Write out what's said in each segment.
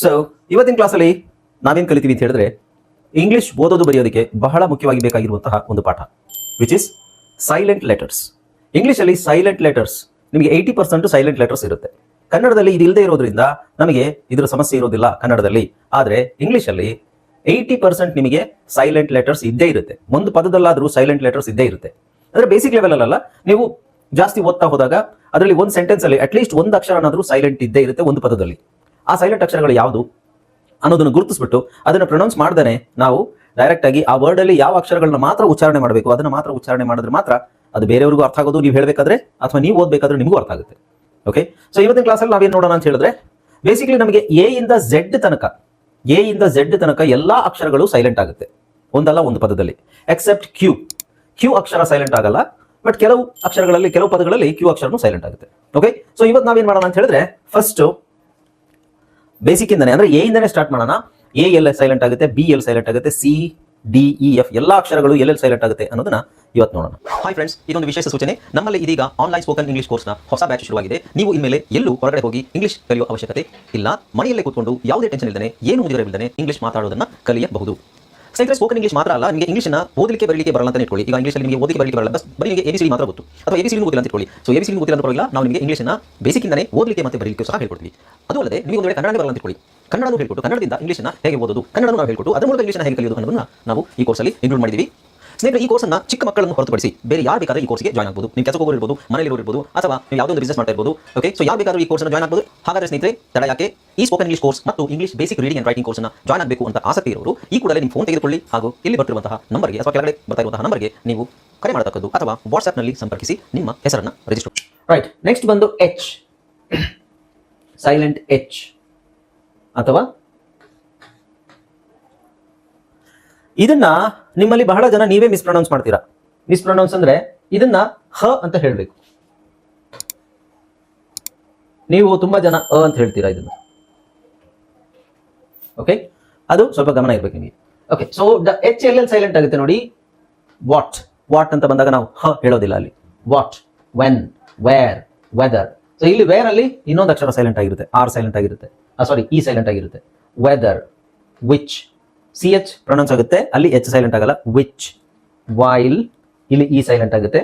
So ಇವತ್ತಿನ ಕ್ಲಾಸಲ್ಲಿ ನಾವೇನು ಕಲಿತೀವಿ ಅಂತ ಹೇಳಿದ್ರೆ ಇಂಗ್ಲಿಷ್ ಓದೋದು ಬರೆಯೋದಕ್ಕೆ ಬಹಳ ಮುಖ್ಯವಾಗಿ ಬೇಕಾಗಿರುವಂತಹ ಒಂದು ಪಾಠ ವಿಚ್ ಇಸ್ ಸೈಲೆಂಟ್ ಲೆಟರ್ಸ್. ಇಂಗ್ಲಿಷಲ್ಲಿ ಸೈಲೆಂಟ್ ಲೆಟರ್ಸ್ ನಿಮಗೆ 80% ಸೈಲೆಂಟ್ ಲೆಟರ್ಸ್ ಇರುತ್ತೆ. ಕನ್ನಡದಲ್ಲಿ ಇದು ಇಲ್ಲದೆ ಇರೋದ್ರಿಂದ ನಮಗೆ ಇದರ ಸಮಸ್ಯೆ ಇರೋದಿಲ್ಲ ಕನ್ನಡದಲ್ಲಿ. ಆದರೆ ಇಂಗ್ಲಿಷಲ್ಲಿ 80% ನಿಮಗೆ ಸೈಲೆಂಟ್ ಲೆಟರ್ಸ್ ಇದ್ದೇ ಇರುತ್ತೆ. ಒಂದು ಪದದಲ್ಲಾದರೂ ಸೈಲೆಂಟ್ ಲೆಟರ್ಸ್ ಇದ್ದೇ ಇರುತ್ತೆ. ಅಂದರೆ ಬೇಸಿಕ್ ಲೆವೆಲ್ ಅಲ್ಲ, ನೀವು ಜಾಸ್ತಿ ಓದ್ತಾ ಹೋದಾಗ ಅದರಲ್ಲಿ ಒಂದು ಸೆಂಟೆನ್ಸ್ ಅಲ್ಲಿ ಅಟ್ಲೀಸ್ಟ್ ಒಂದು ಅಕ್ಷರನಾದರೂ ಸೈಲೆಂಟ್ ಇದ್ದೇ ಇರುತ್ತೆ ಒಂದು ಪದದಲ್ಲಿ. ಆ ಸೈಲೆಂಟ್ ಅಕ್ಷರಗಳು ಯಾವುದು ಅನ್ನೋದನ್ನು ಗುರುತಿಸ್ಬಿಟ್ಟು ಅದನ್ನು ಪ್ರೊನೌನ್ಸ್ ಮಾಡ್ದೇನೆ ನಾವು ಡೈರೆಕ್ಟ್ ಆಗಿ ಆ ವರ್ಡ್ ಅಲ್ಲಿ ಯಾವ ಅಕ್ಷರಗಳನ್ನ ಮಾತ್ರ ಉಚ್ಚಾರಣೆ ಮಾಡಬೇಕು ಅದನ್ನ ಮಾತ್ರ ಉಚ್ಚಾರಣೆ ಮಾಡಿದ್ರೆ ಮಾತ್ರ ಅದು ಬೇರೆಯವ್ರಿಗೂ ಅರ್ಥ ಆಗೋದು, ನೀವು ಹೇಳಬೇಕಾದ್ರೆ ಅಥವಾ ನೀವು ಓದಬೇಕಾದ್ರೆ ನಿಮಗೂ ಅರ್ಥ ಆಗುತ್ತೆ. ಓಕೆ, ಸೊ ಇವತ್ತಿನ ಕ್ಲಾಸಲ್ಲಿ ನಾವೇನು ನೋಡೋಣ ಅಂತ ಹೇಳಿದ್ರೆ ಬೇಸಿಕಲಿ ನಮಗೆ ಎ ಇಂದ ಝೆಡ್ ತನಕ ಎಲ್ಲಾ ಅಕ್ಷರಗಳು ಸೈಲೆಂಟ್ ಆಗುತ್ತೆ ಒಂದಲ್ಲ ಒಂದು ಪದದಲ್ಲಿ, ಎಕ್ಸೆಪ್ಟ್ ಕ್ಯೂ ಅಕ್ಷರ ಸೈಲೆಂಟ್ ಆಗಲ್ಲ. ಬಟ್ ಕೆಲವು ಅಕ್ಷರಗಳಲ್ಲಿ ಕೆಲವು ಪದಗಳಲ್ಲಿ ಕ್ಯೂ ಅಕ್ಷರನೂ ಸೈಲೆಂಟ್ ಆಗುತ್ತೆ. ಓಕೆ, ಸೊ ಇವತ್ತು ನಾವೇನ್ ಮಾಡೋಣ ಅಂತ ಹೇಳಿದ್ರೆ ಫಸ್ಟ್ ಬೇಸಿಕ್ ಇಂದಾನೆ ಅಂದ್ರೆ ಎ ಇಂದಾನೆ ಸ್ಟಾರ್ಟ್ ಮಾಡೋಣ. ಎ ಎಲ್ ಸೈಲೆಂಟ್ ಆಗುತ್ತೆ, ಬಿ ಎಲ್ ಸೈಲೆಂಟ್ ಆಗುತ್ತೆ, ಸಿ ಡಿ ಇ ಎಫ್ ಎಲ್ಲಾ ಅಕ್ಷರಗಳು ಎಲ್ಲೆಲ್ಲಿ ಸೈಲೆಂಟ್ ಆಗುತ್ತೆ ಅನ್ನೋದನ್ನ ಇವತ್ತು ನೋಡೋಣ. ಹಾಯ್ ಫ್ರೆಂಡ್ಸ್, ಇದೊಂದು ವಿಶೇಷ ಸೂಚನೆ. ನಮ್ಮಲ್ಲಿ ಇದೀಗ ಆನ್ಲೈನ್ ಸ್ಪೋಕನ್ ಇಂಗ್ಲಿಷ್ ಕೋರ್ಸ್ನ ಹೊಸ ಬ್ಯಾಚ್ ಶುರುವಾಗಿದೆ. ನೀವು ಇನ್ಮೇಲೆ ಎಲ್ಲೂ ಹೊರಗಡೆ ಹೋಗಿ ಇಂಗ್ಲಿಷ್ ಕಲಿಯುವ ಅವಶ್ಯಕತೆ ಇಲ್ಲ. ಮನೆಯಲ್ಲೇ ಕೂತ್ಕೊಂಡು ಯಾವುದೇ ಟೆನ್ಷನ್ ಇಲ್ಲದೆ, ಏನು ಮುಗಿದಿರಬಿಲ್ಲದೆ ಇಂಗ್ಲಿಷ್ ಮಾತಾಡೋದನ್ನ ಕಲಿಯಬಹುದು. ಸ್ನೇಹಿತರೆ, ಸ್ಪೋಕನ್ ಇಂಗ್ಲಿಷ್ ಮಾತ್ರ ಅಲ್ಲ, ನಿಮಗೆ ಇಂಗ್ಲಿಷ್ನ ಓದಲಿಕ್ಕೆ ಬರಲಿಕ್ಕೆ ಬರಲ್ಲ ಅಂತ ಇಟ್ಕೊಳ್ಳಿ. ಈಗ ಇಂಗ್ಲಿಷಲ್ಲಿ ನಿಮಗೆ ಓದಲಿಕ್ಕೆ ಬರಲಿಕ್ಕೆ ಬರಲ್ಲ, ಬರೀ ನಿಮಗೆ ಎಬಿಸಿಡಿ ಮಾತ್ರ ಗೊತ್ತು, ಅಥವಾ ಎಬಿಸಿಡಿ ಗೊತ್ತಿಲ್ಲ ಅಂತ ಇಟ್ಕೊಳ್ಳಿ. ಸೊ ಎಬಿಸಿಡಿ ಗೊತ್ತಿಲ್ಲ ಅಂತ ಪರವಾಗಿಲ್ಲ, ನಾವು ನಿಮಗೆ ಇಂಗ್ಲಿಷ್ನ ಬೇಸಿಕ್ ಇಂದಾನೆ ಓದಲಿಕ್ಕೆ ಮತ್ತೆ ಬರಲಿಕ್ಕೆ ಸಹ ಹೇಳ್ಕೊಡ್ತೀವಿ. ಅದು ಅಲ್ಲದೆ ನೀವು ಒಂದು ವೇಳೆ ಕನ್ನಡ ಬರಲ್ಲ ಅಂತ ಇಟ್ಕೊಳ್ಳಿ, ಕನ್ನಡನೂ ಹೇಳ್ಕೊಟ್ಟು ಕನ್ನಡದಿಂದ ಇಂಗ್ಲಿಷ್ನ ಹೇಗೆ ಓದೋದು, ಕನ್ನಡನೂ ನಾವು ಹೇಳ್ಕೊಟ್ಟು ಅದರ ಮೂಲಕ ಇಂಗ್ಲಿಷ್ನ ಹೇಗೆ ಕಲಿಯೋದು ಅನ್ನೋದನ್ನ ನಾವು ಈ ಕೋರ್ಸಲ್ಲಿ ಇನ್ಕ್ಲೂಡ್ ಮಾಡಿದ್ದೀವಿ. ಸ್ನೇಹಿತರೆ, ಈ ಕೋರ್ಸನ್ನು ಚಿಕ್ಕ ಮಕ್ಕಳನ್ನು ಹೊರತುಪಡಿಸಿ ಬೇರೆ ಯಾರು ಬೇಕಾದ್ರೆ ಈ ಕೋರ್ಸ್ಗೆ ಜಾಯ್ನ್ ಆಗಬಹುದು. ನೀವು ಕೆಲಸ ಹೋಗೋರು ಇರ್ಬೋದು, ಮನೆಯಲ್ಲಿ ಇರ್ಬೋದು, ಅಥವಾ ನೀವು ಯಾವುದೋ ಒಂದು ಬಿಸ್ನೆಸ್ ಮಾಡ್ತಾ ಇರ್ಬೋದು. ಓಕೆ, ಸೊ ಯಾರು ಬೇಕಾದ್ರೂ ಈ ಕೋರ್ಸ್ನ ಜಾಯ್ನ್ ಆಗಬಹುದು. ಹಾಗಾದ್ರೆ ಸ್ನೇಹಿತರೆ, ತಡ ಯಾಕೆ, ಈ ಸ್ಪೋಕನ್ ಇಂಗ್ಲಿಷ್ ಕೋರ್ಸ್ ಮತ್ತು English basic reading and writing ಕೋರ್ಸ್ನ ಜಾಯ್ನ್ ಆಗಬೇಕು ಅಂತ ಆಸಕ್ತಿ ಇರೋರು ಈ ಕೂಡಲೇ ನಿಮ್ಮ ಫೋನ್ ತೆಗೆದುಕೊಳ್ಳಿ ಹಾಗೂ ಇಲ್ಲಿ ಬರ್ತಿರುವಂತಹ ನಂಬರ್ಗೆ ಅಥವಾ ಕೆಳಗಡೆ ಬರ್ತಾ ಇರುವಂತಹ ನಂಬರ್ಗೆ ನೀವು ಕರೆ ಮಾಡತಕ್ಕದ್ದು ಅಥವಾ ವಾಟ್ಸ್ಆ್ಯಪ್ನಲ್ಲಿ ಸಂಪರ್ಕಿಸಿ ನಿಮ್ಮ ಹೆಸರನ್ನು ರಿಜಿಸ್ಟರ್. ರೈಟ್, ನೆಕ್ಸ್ಟ್ ಬಂದು ಎಚ್, ಸೈಲೆಂಟ್ ಎಚ್ ಅಥವಾ ಇದನ್ನ ನಿಮ್ಮಲ್ಲಿ ಬಹಳ ಜನ ನೀವೇ ಮಿಸ್ಪ್ರೊನೌನ್ಸ್ ಮಾಡ್ತೀರಾ. ಮಿಸ್ಪ್ರೊನೌನ್ಸ್ ಅಂದ್ರೆ ಇದನ್ನ ಹ ಅಂತ ಹೇಳಬೇಕು. ನೀವು ತುಂಬಾ ಜನ ಅ ಅಂತ ಹೇಳ್ತೀರಾ ಇದನ್ನ. ಓಕೆ, ಅದು ಸ್ವಲ್ಪ ಗಮನ ಇರ್ಬೇಕು ನಿಮಗೆ. ಓಕೆ, ಸೊ ಎಚ್ ಎಲ್ಲೆಲ್ಲಿ ಸೈಲೆಂಟ್ ಆಗುತ್ತೆ ನೋಡಿ. ವಾಟ್ ಅಂತ ಬಂದಾಗ ನಾವು ಹ ಹೇಳೋದಿಲ್ಲ ಅಲ್ಲಿ. What, when, where, whether. So ಇಲ್ಲಿ ವೇರ್ ಅಲ್ಲಿ ಇನ್ನೊಂದು ಅಕ್ಷರ ಸೈಲೆಂಟ್ ಆಗಿರುತ್ತೆ, ಆರ್ ಸೈಲೆಂಟ್ ಆಗಿರುತ್ತೆ, ಸಾರಿ ಇ ಸೈಲೆಂಟ್ ಆಗಿರುತ್ತೆ. Whether, which, C H pronounce ಆಗುತ್ತೆ, ಅಲ್ಲಿ ಎಚ್ ಸೈಲೆಂಟ್ ಆಗಲ್ಲ. ವಿಚ್, ವೈಲ್, ಇಲ್ಲಿ ಇ ಸೈಲೆಂಟ್ ಆಗುತ್ತೆ.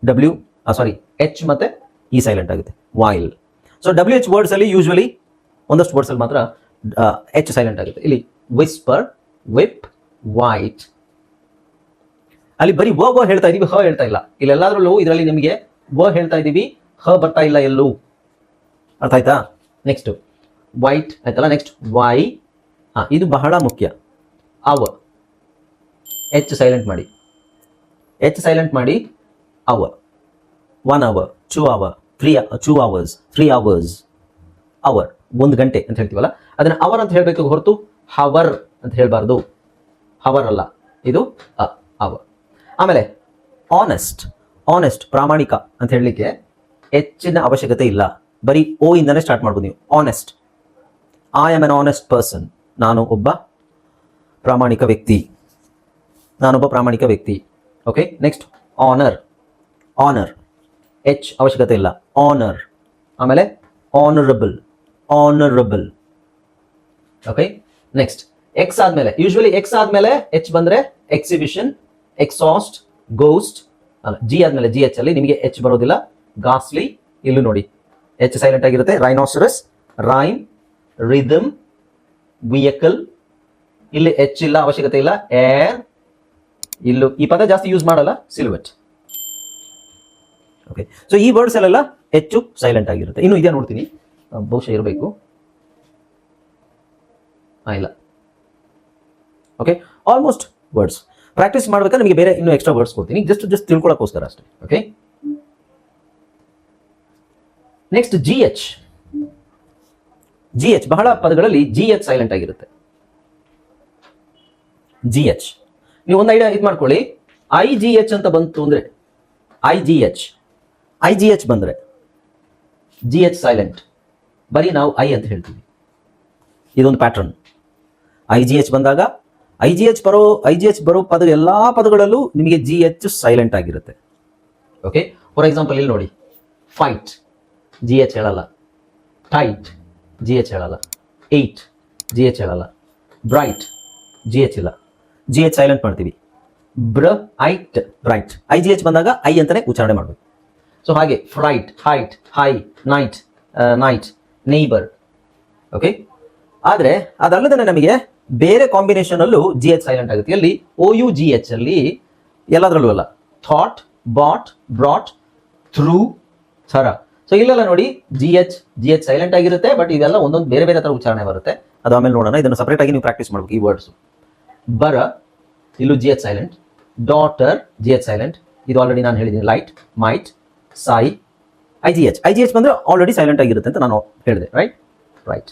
ಡಬ್ಲ್ಯೂ ಸಾರಿ ಎಚ್ ಮತ್ತೆ ಇ ಸೈಲೆಂಟ್ ಆಗುತ್ತೆ, while. So W H words ಅಲ್ಲಿ ಯೂಶುವಲಿ ಒಂದಷ್ಟು ವರ್ಡ್ಸ್ ಅಲ್ಲಿ ಮಾತ್ರ ಎಚ್ ಸೈಲೆಂಟ್ ಆಗುತ್ತೆ. ಇಲ್ಲಿ ವಿಸ್ಪರ್, ವಿಪ್, ವೈಟ್, ಅಲ್ಲಿ ಬರೀ ವ ಹೇಳ್ತಾ ಇದೀವಿ, ಹ ಹೇಳ್ತಾ ಇಲ್ಲ. ಇಲ್ಲೆಲ್ಲಾದ್ರಲ್ಲೂ ಇದರಲ್ಲಿ ನಿಮಗೆ ವ ಹೇಳ್ತಾ ಇದೀವಿ, ಹ ಬರ್ತಾ ಇಲ್ಲ ಎಲ್ಲೂ. ಅರ್ಥ ಆಯ್ತಾ? ನೆಕ್ಸ್ಟ್ ವೈಟ್ ಆಯ್ತಲ್ಲ. ನೆಕ್ಸ್ಟ್ ವೈ, ಇದು ಬಹಳ ಮುಖ್ಯ. ಅವ, ಎಚ್ ಸೈಲೆಂಟ್ ಮಾಡಿ, ಅವ. 1 hour, 2 hour, 2 hours, 3 hours, hour, 1 ಗಂಟೆ ಅಂತ ಹೇಳ್ತೀವಲ್ಲ, ಅದನ್ನ ಅವರ್ ಅಂತ ಹೇಳ್ಬೇಕು ಹೊರತು ಹವರ್ ಅಂತ ಹೇಳ್ಬಾರ್ದು. ಹವರ್ ಅಲ್ಲ, ಇದು ಅವರ್. ಆಮೇಲೆ ಆನೆಸ್ಟ್ ಪ್ರಾಮಾಣಿಕ ಅಂತ ಹೇಳಲಿಕ್ಕೆ ಹೆಚ್ಚಿನ ಅವಶ್ಯಕತೆ ಇಲ್ಲ, ಬರೀ ಓ ಇಂದಾನೆ ಸ್ಟಾರ್ಟ್ ಮಾಡ್ಬೋದು ನೀವು. Honest, I am an honest person, ನಾನು ಒಬ್ಬ ಪ್ರಾಮಾಣಿಕ ವ್ಯಕ್ತಿ. ಓಕೆ, ನೆಕ್ಸ್ಟ್ ಆನರ್, ಎಚ್ ಅವಶ್ಯಕತೆ ಇಲ್ಲ, ಆನರ್. ಆಮೇಲೆ ಆನರಬಲ್. ಓಕೆ, ನೆಕ್ಸ್ಟ್ ಎಕ್ಸ್ ಆದ್ಮೇಲೆ, ಯೂಶುವಲಿ ಎಕ್ಸ್ ಆದ್ಮೇಲೆ ಎಚ್ ಬಂದ್ರೆ ಎಕ್ಸಿಬಿಷನ್, ಎಕ್ಸಾಸ್ಟ್, ಗೋಸ್ಟ್. ಅಲ್ಲ, ಜಿ ಆದ್ಮೇಲೆ ಜಿ ಎಚ್ ಅಲ್ಲಿ ನಿಮಗೆ ಎಚ್ ಬರೋದಿಲ್ಲ. ಗಾಸ್ಲಿ, ಇಲ್ಲೂ ನೋಡಿ ಎಚ್ ಸೈಲೆಂಟ್ ಆಗಿರುತ್ತೆ. ರೈನೋಸರಸ್, ರೈಮ್, ರಿದಮ್, ವೆಹಿಕಲ್, ಇಲ್ಲಿ ಎಚ್ ಇಲ್ಲ, ಅವಶ್ಯಕತೆ ಇಲ್ಲ. ಏರ್, ಇಲ್ಲೂ ಈ ಪದ ಜಾಸ್ತಿ ಯೂಸ್ ಮಾಡಲ್ಲ. ಸಿಲ್ವೆಟ್. ಓಕೆ, ಸೊ ಈ ವರ್ಡ್ಸ್ ಅಲ್ಲೆಲ್ಲ ಹೆಚ್ಚು ಸೈಲೆಂಟ್ ಆಗಿರುತ್ತೆ. ಇನ್ನು ಇದೇ ನೋಡ್ತೀನಿ, ಬಹುಶಃ ಇರಬೇಕು. ಇಲ್ಲ. ಓಕೆ, ಆಲ್ಮೋಸ್ಟ್ ವರ್ಡ್ಸ್ ಪ್ರಾಕ್ಟೀಸ್ ಮಾಡ್ಬೇಕಾದ್ರೆ ನಿಮಗೆ ಬೇರೆ ಇನ್ನೂ ಎಕ್ಸ್ಟ್ರಾ ವರ್ಡ್ಸ್ ಕೊಡ್ತೀನಿ, ಜಸ್ಟ್ ತಿಳ್ಕೊಳ್ಳೋಕ್ಕೋಸ್ಕರ ಅಷ್ಟೇ. ಓಕೆ, ನೆಕ್ಸ್ಟ್ ಜಿ ಎಚ್ ಬಹಳ ಪದಗಳಲ್ಲಿ ಜಿ ಎಚ್ ಸೈಲೆಂಟ್ ಆಗಿರುತ್ತೆ. ಜಿ ಎಚ್ ನೀವು ಒಂದು ಐಡಿಯಾ ಇದು ಮಾಡ್ಕೊಳ್ಳಿ. ಐ ಜಿ ಎಚ್ ಅಂತ ಬಂತು ಅಂದ್ರೆ, ಐ ಜಿ ಎಚ್ ಬಂದ್ರೆ ಜಿ ಎಚ್ ಸೈಲೆಂಟ್, ಬರೀ ನಾವು ಐ ಅಂತ ಹೇಳ್ತೀವಿ. ಇದೊಂದು ಪ್ಯಾಟರ್ನ್. ಐ ಜಿ ಎಚ್ ಬಂದಾಗ ಐ ಜಿ ಎಚ್ ಬರೋ ಪದ ಎಲ್ಲಾ ಪದಗಳಲ್ಲೂ ನಿಮಗೆ ಜಿ ಎಚ್ ಸೈಲೆಂಟ್ ಆಗಿರುತ್ತೆ. ಓಕೆ, ಫಾರ್ ಎಕ್ಸಾಂಪಲ್ ಇಲ್ಲಿ ನೋಡಿ, ಫೈಟ್ ಜಿ ಎಚ್ ಹೇಳಲ್ಲ, ಟೈಟ್ ಜಿ ಎಚ್ ಹೇಳಲ್ಲ, ಏಟ್ ಜಿ ಎಚ್ ಹೇಳಲ್ಲ. ಬ್ರೈಟ್, ಜಿ ಎಚ್ ಇಲ್ಲ, ಜಿ ಎಚ್ ಸೈಲೆಂಟ್ ಮಾಡ್ತೀವಿ. Bright, bright, I G H ಬಂದಾಗ ಐ ಅಂತಾನೆ ಉಚ್ಚಾರಣೆ ಮಾಡಬೇಕು. ಸೊ ಹಾಗೆ freight, height, high, night, night, neighbour. Okay, ಆದರೆ ಅದಲ್ಲದೆ ನಮಗೆ ಬೇರೆ ಕಾಂಬಿನೇಷನ್ ಅಲ್ಲೂ ಜಿ ಎಚ್ ಸೈಲೆಂಟ್ ಆಗುತ್ತೆ. ಎಲ್ಲಿ? ಓ ಯು ಜಿ ಎಚ್ ಅಲ್ಲಿ ಎಲ್ಲದರಲ್ಲೂ ಅಲ್ಲ. ಥಾಟ್, ಬಾಟ್, ಬ್ರಾಟ್, ಥ್ರೂ, ಥರ. ಸೊ ಇಲ್ಲೆಲ್ಲ ನೋಡಿ ಜಿ ಎಚ್ ಸೈಲೆಂಟ್ ಆಗಿರುತ್ತೆ, ಬಟ್ ಇದೆಲ್ಲ ಒಂದೊಂದು ಬೇರೆ ಬೇರೆ ತರ ಉಚ್ಚಾರಣೆ ಬರುತ್ತೆ. ಅದು ಆಮೇಲೆ ನೋಡೋಣ. ಇದನ್ನು ಸಪರೇಟ್ ಆಗಿ ನೀವು ಪ್ರಾಕ್ಟೀಸ್ ಮಾಡ್ಬೇಕು ಈ ವರ್ಡ್ಸ್. ಬರ, ಇಲ್ಲೂ G H silent. Daughter, G H silent. ಇದು ಆಲ್ರೆಡಿ ನಾನು ಹೇಳಿದ್ದೀನಿ. ಲೈಟ್, ಮೈಟ್, ಸೈ, ಐ ಜಿ ಎಚ್ ಬಂದ್ರೆ ಆಲ್ರೆಡಿ ಸೈಲೆಂಟ್ ಆಗಿರುತ್ತೆ ಅಂತ ನಾನು ಹೇಳಿದೆ. Right, right.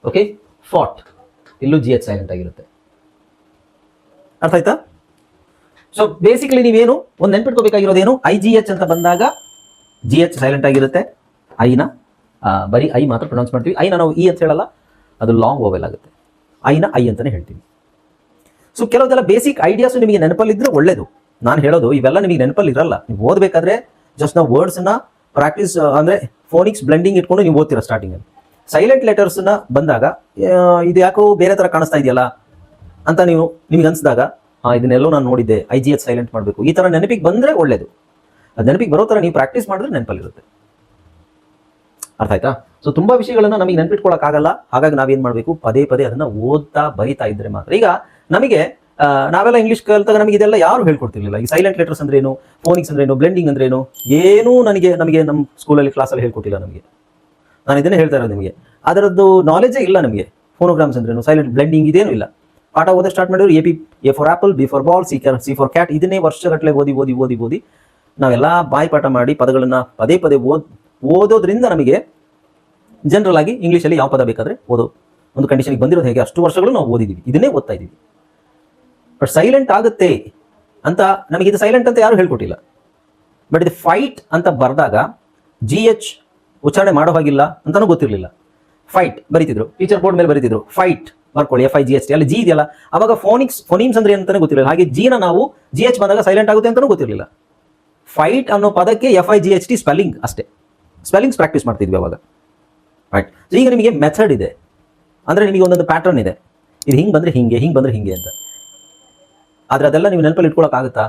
ಓಕೆ, ಫಾಟ್, ಇಲ್ಲೂ ಜಿ ಎಚ್ ಸೈಲೆಂಟ್ ಆಗಿರುತ್ತೆ. ಅರ್ಥ ಆಯ್ತಾ? ಸೊ ಬೇಸಿಕಲಿ ನೀವೇನು ಒಂದು ನೆನ್ಪಿಟ್ಕೋಬೇಕಾಗಿರೋದೇನು, ಐ ಜಿ ಎಚ್ ಅಂತ ಬಂದಾಗ ಜಿ ಎಚ್ ಸೈಲೆಂಟ್ ಆಗಿರುತ್ತೆ. ಐನ ಬರೀ ಐ ಮಾತ್ರ ಪ್ರೊನೌನ್ಸ್ ಮಾಡ್ತೀವಿ. ಐನ ನಾವು ಇ ಅಂತ ಹೇಳಲ್ಲ, ಅದು ಲಾಂಗ್ ಓವೆಲ್ ಆಗುತ್ತೆ. ಐನ ಐ ಅಂತಾನೆ ಹೇಳ್ತೀವಿ. ಸೊ ಕೆಲವುದೆಲ್ಲ ಬೇಸಿಕ್ ಐಡಿಯಾಸ್ ನಿಮಗೆ ನೆನಪಲ್ಲಿದ್ರೆ ಒಳ್ಳೇದು. ನಾನು ಹೇಳೋದು ಇವೆಲ್ಲ ನಿಮಗೆ ನೆನಪಲ್ಲಿ ಇರಲ್ಲ. ನೀವು ಓದಬೇಕಾದ್ರೆ ಜಸ್ಟ್ ನಾವು ವರ್ಡ್ಸ್ನ ಪ್ರಾಕ್ಟೀಸ್ ಅಂದರೆ ಫೋನಿಕ್ಸ್ ಬ್ಲೆಂಡಿಂಗ್ ಇಟ್ಕೊಂಡು ನೀವು ಓದ್ತೀರಾ ಸ್ಟಾರ್ಟಿಂಗಲ್ಲಿ. ಸೈಲೆಂಟ್ ಲೆಟರ್ಸ್ನ ಬಂದಾಗ ಇದು ಯಾಕೋ ಬೇರೆ ಥರ ಕಾಣಿಸ್ತಾ ಇದೆಯಲ್ಲ ಅಂತ ನಿಮಗೆ ಅನಿಸಿದಾಗ ಇದನ್ನೆಲ್ಲೋ ನಾನು ನೋಡಿದ್ದೆ, ಐ ಜಿ ಎಚ್ ಸೈಲೆಂಟ್ ಮಾಡಬೇಕು, ಈ ಥರ ನೆನಪಿಗೆ ಬಂದರೆ ಒಳ್ಳೇದು. ಅದು ನೆನಪಿಗೆ ಬರೋ ಥರ ನೀವು ಪ್ರಾಕ್ಟೀಸ್ ಮಾಡಿದ್ರೆ ನೆನಪಲ್ಲಿರುತ್ತೆ. ಅರ್ಥ ಆಯ್ತಾ? ಸೊ ತುಂಬಾ ವಿಷಯಗಳನ್ನ ನಮಗೆ ನೆನ್ಪಿಟ್ಕೊಳ್ಳೋಕ್ಕಾಗಲ್ಲ. ಹಾಗಾಗಿ ನಾವೇನ್ ಮಾಡಬೇಕು, ಪದೇ ಪದೇ ಅದನ್ನ ಓದ್ತಾ ಬರಿತಾ ಇದ್ರೆ ಮಾತ್ರ. ಈಗ ನಮಗೆ ನಾವೆಲ್ಲ ಇಂಗ್ಲಿಷ್ ಕಲಿತಾಗ ನಮಗೆ ಇದೆಲ್ಲ ಯಾರು ಹೇಳ್ಕೊಡ್ತಿರ್ಲಿಲ್ಲ. ಈ ಸೈಲೆಂಟ್ ಲೆಟರ್ಸ್ ಅಂದ್ರೇನು, ಫೋನಿಕ್ಸ್ ಅಂದ್ರೇನು, ಬ್ಲೆಂಡಿಂಗ್ ಅಂದ್ರೇನು, ಏನೂ ನಮಗೆ ನಮ್ಮ ಸ್ಕೂಲಲ್ಲಿ ಕ್ಲಾಸಲ್ಲಿ ಹೇಳ್ಕೊಟ್ಟಿಲ್ಲ ನಮಗೆ. ನಾನು ಇದನ್ನೇ ಹೇಳ್ತಾ ಇರೋದು ನಿಮಗೆ. ಅದರದ್ದು ನಾಲೆಜೇ ಇಲ್ಲ ನಮಗೆ. ಫೋನೋಗ್ರಾಮ್ಸ್ ಅಂದ್ರೇನು, ಸೈಲೆಂಟ್, ಬ್ಲೆಂಡಿಂಗ್ ಇದೇನು ಇಲ್ಲ. ಪಾಠ ಓದ ಸ್ಟಾರ್ಟ್ ಮಾಡಿದ್ರು A for apple, B for ball, C for cat, ಇದನ್ನೇ ವರ್ಷಗಟ್ಟಲೆ ಓದಿ ನಾವೆಲ್ಲ ಬಾಯಿ ಪಾಠ ಮಾಡಿ ಪದಗಳನ್ನ ಪದೇ ಪದೇ ಓದೋದ್ರಿಂದ ನಮಗೆ ಜನರಲ್ ಆಗಿ ಇಂಗ್ಲೀಷಲ್ಲಿ ಯಾವ ಪದ ಬೇಕಾದ್ರೆ ಓದೋ ಒಂದು ಕಂಡೀಷನ್ಗೆ ಬಂದಿರೋದು ಹೇಗೆ, ಅಷ್ಟು ವರ್ಷಗಳು ನಾವು ಓದಿದ್ದೀವಿ, ಇದನ್ನೇ ಓದ್ತಾ ಇದ್ದೀವಿ. ಬಟ್ ಸೈಲೆಂಟ್ ಆಗುತ್ತೆ ಅಂತ ನಮಗೆ ಇದು ಸೈಲೆಂಟ್ ಅಂತ ಯಾರು ಹೇಳ್ಕೊಟ್ಟಿಲ್ಲ. ಬಟ್ ಇದು ಫೈಟ್ ಅಂತ ಬರೆದಾಗ ಜಿ ಎಚ್ ಉಚ್ಚಾರಣೆ ಮಾಡೋ ಹಾಗಿಲ್ಲ ಅಂತಾನೂ ಗೊತ್ತಿರಲಿಲ್ಲ. ಫೈಟ್ ಬರೀತಿದ್ರು, ಟೀಚರ್ ಬೋರ್ಡ್ ಮೇಲೆ ಬರೀತಿದ್ರು, ಫೈಟ್ ಬರ್ಕೊಳ್ಳಿ, FIGHT, ಅಲ್ಲಿ ಜಿ ಇದೆಯಲ್ಲ, ಅವಾಗ ಫೋನಿಮ್ಸ್ ಅಂದ್ರೆ ಅಂತಾನೆ ಗೊತ್ತಿರಲಿಲ್ಲ. ಹಾಗೆ ಜಿನ ನಾವು ಜಿ ಎಚ್ ಬಂದಾಗ ಸೈಲೆಂಟ್ ಆಗುತ್ತೆ ಅಂತಾನೂ ಗೊತ್ತಿರಲಿಲ್ಲ. ಫೈಟ್ ಅನ್ನೋ ಪದಕ್ಕೆ FIGHT ಸ್ಪೆಲ್ಲಿಂಗ್ ಅಷ್ಟೇ, ಸ್ಪೆಲ್ಲಿಂಗ್ಸ್ ಪ್ರಾಕ್ಟೀಸ್ ಮಾಡ್ತಿದ್ವಿ ಅವಾಗ. ರೈಟ್. ಈಗ ನಿಮಗೆ ಮೆಥಡ್ ಇದೆ, ಅಂದರೆ ನಿಮಗೆ ಒಂದೊಂದು ಪ್ಯಾಟರ್ನ್ ಇದೆ. ಇದು ಹಿಂಗೆ ಬಂದರೆ ಹಿಂಗೆ, ಹಿಂಗೆ ಬಂದರೆ ಹಿಂಗೆ ಅಂತ. ಆದರೆ ಅದೆಲ್ಲ ನೀವು ನೆನಪಲ್ಲಿ ಇಟ್ಕೊಳ್ಳೋಕ್ಕಾಗುತ್ತಾ?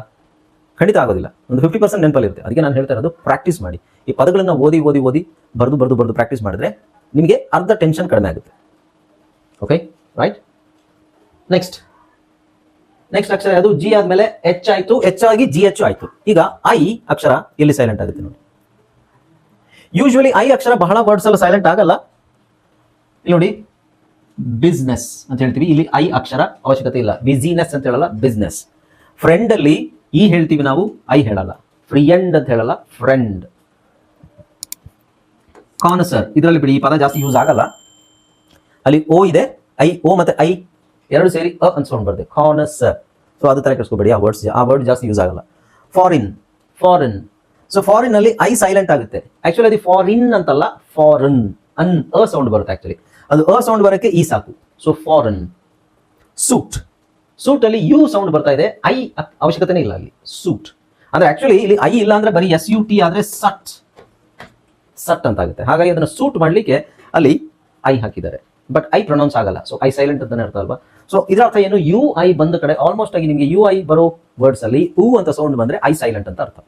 ಖಂಡಿತ ಆಗೋದಿಲ್ಲ. ಒಂದು 50% ನೆನಪಲ್ಲಿರುತ್ತೆ. ಅದಕ್ಕೆ ನಾನು ಹೇಳ್ತಾ ಇರೋದು ಪ್ರಾಕ್ಟೀಸ್ ಮಾಡಿ. ಈ ಪದಗಳನ್ನು ಓದಿ ಬರೆದು ಪ್ರಾಕ್ಟೀಸ್ ಮಾಡಿದ್ರೆ ನಿಮಗೆ ಅರ್ಧ ಟೆನ್ಷನ್ ಕಡಿಮೆ ಆಗುತ್ತೆ. Okay, right. ನೆಕ್ಸ್ಟ್ ಅಕ್ಷರ ಅದು ಜಿ ಆದ್ಮೇಲೆ ಎಚ್ ಆಯ್ತು, ಎಚ್ ಆಗಿ ಜಿ ಎಚ್ ಆಯ್ತು. ಈಗ ಐ ಅಕ್ಷರ ಇಲ್ಲಿ ಸೈಲೆಂಟ್ ಆಗುತ್ತೆ ನೋಡಿ. ಯೂಶುವಲಿ ಐ ಅಕ್ಷರ ಬಹಳ ವರ್ಡ್ಸ್ ಎಲ್ಲ ಸೈಲೆಂಟ್ ಆಗಲ್ಲ. ಇಲ್ಲಿ ನೋಡಿ, ಬಿಸ್ನೆಸ್ ಅಂತ ಹೇಳ್ತೀವಿ, ಇಲ್ಲಿ ಐ ಅಕ್ಷರ ಅವಶ್ಯಕತೆ ಇಲ್ಲ. ಬಿಸಿನೆಸ್ ಅಂತ ಹೇಳಲ್ಲ, ಬಿಸ್ನೆಸ್. ಫ್ರೆಂಡ್ ಅಲ್ಲಿ ಈ ಹೇಳ್ತೀವಿ ನಾವು, ಐ ಹೇಳಲ್ಲ. ಫ್ರಿಯಂಡ್ ಅಂತ ಹೇಳಲ್ಲ, ಫ್ರೆಂಡ್. ಕಾನಸರ್ ಇದರಲ್ಲಿ ಬಿಡಿ, ಈ ಪದ ಜಾಸ್ತಿ ಯೂಸ್ ಆಗಲ್ಲ. ಅಲ್ಲಿ ಓ ಇದೆ, ಓ ಮತ್ತೆ ಐ ಎರಡು ಸೇರಿ ಅನ್ಸ್ಕೊಂಡು ಬರ್ತದೆ, ಕಾನಸರ್. ಸೊ ಅದು ತರ ಕೆಡಿಸ್ಕೋಬೇಡಿ, ಆ ವರ್ಡ್ ಜಾಸ್ತಿ ಯೂಸ್ ಆಗಲ್ಲ. ಫಾರಿನ್. ಸೊ ಫಾರಿನ್ ಅಲ್ಲಿ ಐ ಸೈಲೆಂಟ್ ಆಗುತ್ತೆ. ಆಕ್ಚುಲಿ ಅದು ಫಾರಿನ್ ಅಂತಲ್ಲ, ಫಾರಿನ್ ಸೌಂಡ್ ಬರುತ್ತೆ. ಆಕ್ಚುಲಿ ಅದು ಸೌಂಡ್ ಬರೋಕ್ಕೆ ಈ ಸಾಕು. So foreign. ಸೂಟ್ ಅಲ್ಲಿ ಯು ಸೌಂಡ್ ಬರ್ತಾ ಇದೆ, ಐ ಅವಶ್ಯಕತೆನೇ ಇಲ್ಲ ಅಲ್ಲಿ. ಸೂಟ್ ಅಂದ್ರೆ ಆಕ್ಚುಲಿ ಇಲ್ಲಿ ಐ ಇಲ್ಲ ಅಂದ್ರೆ ಬರೀ SUT ಆದ್ರೆ ಸಟ್ ಅಂತ ಆಗುತ್ತೆ. ಹಾಗಾಗಿ ಅದನ್ನ ಸೂಟ್ ಮಾಡ್ಲಿಕ್ಕೆ ಅಲ್ಲಿ ಐ ಹಾಕಿದ್ದಾರೆ, ಬಟ್ ಐ ಪ್ರೊನೌನ್ಸ್ ಆಗಲ್ಲ. ಸೊ ಐ ಸೈಲೆಂಟ್ ಅಂತಾನೆ ಅರ್ಥ ಅಲ್ವಾ? ಸೊ ಇದರ ಅರ್ಥ ಏನು, ಯು ಐ ಬಂದ ಕಡೆ ಆಲ್ಮೋಸ್ಟ್ ಆಗಿ ನಿಮಗೆ ಯು ಐ ಬರೋ ವರ್ಡ್ಸ್ ಅಲ್ಲಿ ಊ ಅಂತ ಸೌಂಡ್ ಬಂದ್ರೆ ಐ ಸೈಲೆಂಟ್ ಅಂತ ಅರ್ಥ.